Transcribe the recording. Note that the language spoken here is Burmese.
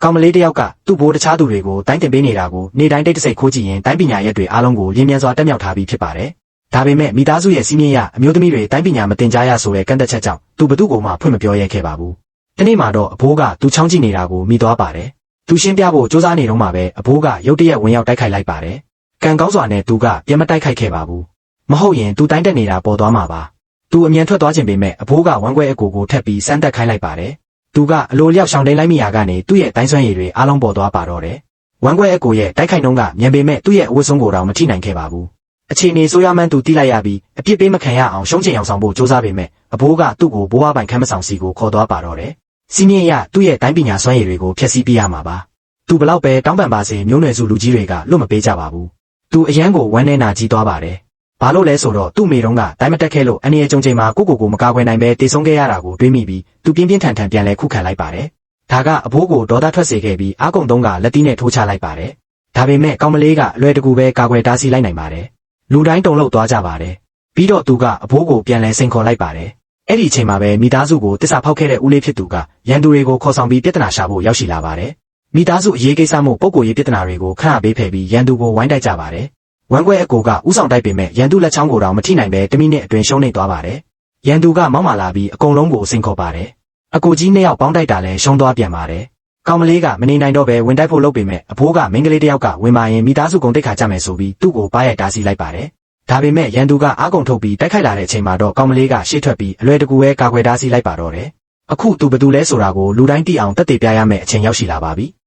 ကောင်မလေးတယောက်ကသူ့ဘိုးတခြားသူတွေကိုတိုင်းတင်ပေးနေတာကိုနေတိုင်းတိတ်တဆိတ်ခိုးကြည့်ရင်တိုင်းပညာရက်တွေအားလုံးကိုလင်းမြန်စွာတက်မြောက်ထားပြီးဖြစ်ပါတယ်။ဒါပေမဲ့မိသားစုရဲ့စီးမြင်ရအမျိုးသမီးတွေတိုင်းပညာမတင်ကြားရဆိုတဲ့ကန့်သက်ချက်ကြောင့်သူဘသူ့ကိုမှဖွင့်မပြောရဲခဲ့ပါဘူး။ဒီနေ့မှာတော့အဘိုးကသူချောင်းကြည့်နေတာကိုမိသွားပါတယ်။သူရှင်းပြဖို့စူးစမ်းနေတော့မှပဲအဘိုးကရုတ်တရက်ဝင်ရောက်တိုက်ခိုက်လိုက်ပါတယ်။ကံကောင်းစွာနဲ့သူကပြန်မတိုက်ခိုက်ခဲ့ပါဘူး။မဟုတ်ရင်သူတိုင်းတက်နေတာပေါ်သွားမှာပါ။သူအမြန်ထွက်သွားခြင်းပေမဲ့အဘိုးကဝမ်းကွဲအကိုကိုထပ်ပြီးစမ်းတက်ခိုင်းလိုက်ပါတယ်။သူကအလိုလျောက်ရှောင်တိန်လိုက်မိရာကနေသူ့ရဲ့တိုင်းဆွမ်းရည်တွေအားလုံးပေါ်သွားပါတော့တယ်။ဝမ်းကွဲအကိုရဲ့တိုက်ခိုက်နှုန်းကမြန်ပေမဲ့သူ့ရဲ့အဝတ်ဆုံးကိုတောင်မထိနိုင်ခဲ့ပါဘူး။အခြေအနေဆိုးရမှန်းသူသိလိုက်ရပြီးအပြစ်ပေးမခံရအောင်ရှုံးချင်အောင်ဆောင်ဖို့စူးစမ်းပေမဲ့အဘိုးကသူ့ကိုဘိုးဘွားပိုင်ခမ်းမဆောင်စီကိုခေါ်သွားပါတော့တယ်။စီးမြင့်ရသူ့ရဲ့တိုင်းပညာစွမ်းရည်တွေကိုဖျက်ဆီးပြရမှာပါ။သူဘလောက်ပဲတောင်းပန်ပါစေမျိုးနွယ်စုလူကြီးတွေကလွတ်မပေးကြပါဘူး။သူအရန်ကိုဝမ်းနဲ့နာကြီးသွားပါတယ်။ဘာလို့လဲဆိုတော့သူ့မိတုံးကတိုင်းမတက်ခဲ့လို့အနေအကြုံချိန်မှာကိုမကာကွယ်နိုင်ပဲတေဆုံးခဲ့ရတာကိုတွေးမိပြီးသူပြင်းပြင်းထန်ထန်ပြန်လဲခုခံလိုက်ပါတယ်။ဒါကအဘိုးကိုဒေါသထွက်စေခဲ့ပြီးအာကုံတုံးကလက်သီးနဲ့ထိုးချလိုက်ပါတယ်။ဒါပေမဲ့ကောင်မလေးကအလွယ်တကူပဲကာကွယ်တားဆီးလိုက်နိုင်ပါတယ်။လူတိုင်းတုံလို့သွားကြပါတယ်။ပြီးတော့သူကအဘိုးကိုပြန်လဲစိန်ခေါ်လိုက်ပါတယ်။အဲ့ဒီအချိန်မှာပဲမိသားစုကိုတစ္ဆာဖောက်ခဲ့တဲ့ဦးလေးဖြစ်သူကရန်သူတွေကိုခေါ်ဆောင်ပြီးပြဿနာရှာဖို့ရောက်ရှိလာပါတယ်။မိသားစုအရေးကိစ္စမှုပုံကိုရေးပြဿနာတွေကိုခဏပေးဖယ်ပြီးရန်သူကိုဝိုင်းတိုက်ကြပါတယ်။ဝမ်းကွဲအကိုကဥဆောင်တိုက်ပေမဲ့ရန်သူလက်ချောင်းကိုတောင်မထိနိုင်ပဲ1မိနစ်အတွင်းရှုံးနေသွားပါတယ်။ရန်သူကမောင်းမာလာပြီးအကုန်လုံးကိုစိန်ခေါ်ပါတယ်။အကိုကြီး2ယောက်ပေါင်းတိုက်တာလည်းရှုံးသွားပြန်ပါတယ်။ကောင်မလေးကမနေနိုင်တော့ပဲဝင်တိုက်ဖို့လုပ်ပေမဲ့အဘိုးကမိန်းကလေးတယောက်ကဝင်မာရင်မိသားစုကုန်တိတ်ခါကြမယ်ဆိုပြီးသူ့ကိုပါးရိုက်တားဆီးလိုက်ပါတယ်။ဒါပေမဲ့ရန်သူကအားကုန်ထုတ်ပြီးတိုက်ခိုက်လာတဲ့အချိန်မှာတော့ကောင်မလေးကရှေ့ထွက်ပြီးအလွယ်တကူပဲကာကွယ်တားဆီးလိုက်ပါတော့တယ်။အခုသူဘယ်သူလဲဆိုတာကိုလူတိုင်းသိအောင်တက်တည်ပြရမယ့်အချိန်ရောက်ရှိလာပါပြီ။